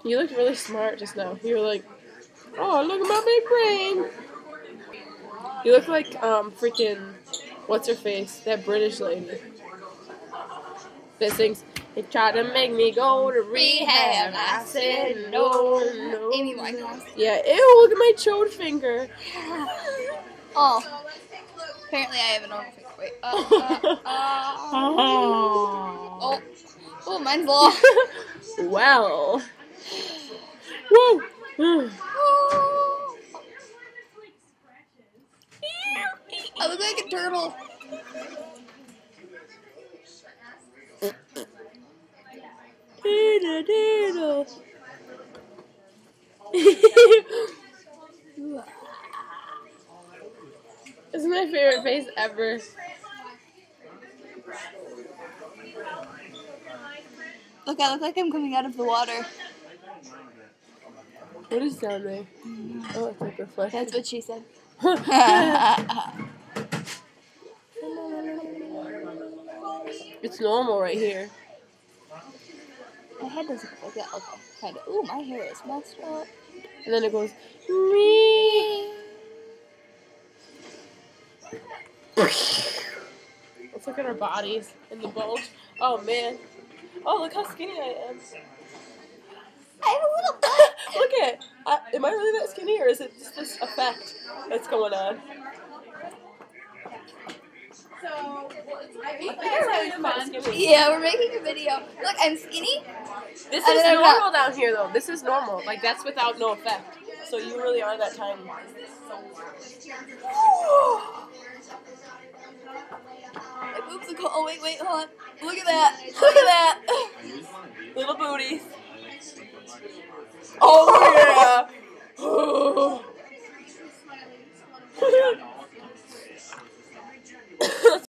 You looked really smart just now. You were like, oh, look at my big brain. You look like, freaking, what's her face? That British lady. That sings, they tried to make me go to rehab. I said no, no. Amy Winehouse. Yeah, ew, look at my chode finger. Oh. Apparently I have an own finger. Wait. Oh, mine's long. Well. Whoa. I look like a turtle. This is my favorite face ever. Look, I look like I'm coming out of the water. What is down there? Oh, it's like reflection. That's what she said. It's normal right here. My head doesn't look like that. Okay, kind of. Ooh, my hair is messed up. And then it goes. Let's look at our bodies in the bulge. Oh man. Oh, look how skinny I am. I have a little butt. Look at. Am I really that skinny, or is it just this effect that's going on? Yeah, we're making a video. Look, I'm skinny. This is normal down here, though. This is normal. Like, that's without no effect. So you really are that tiny. My boobs are cold. Oh, wait, hold on. Look at that. Look at that. Little booties. Oh!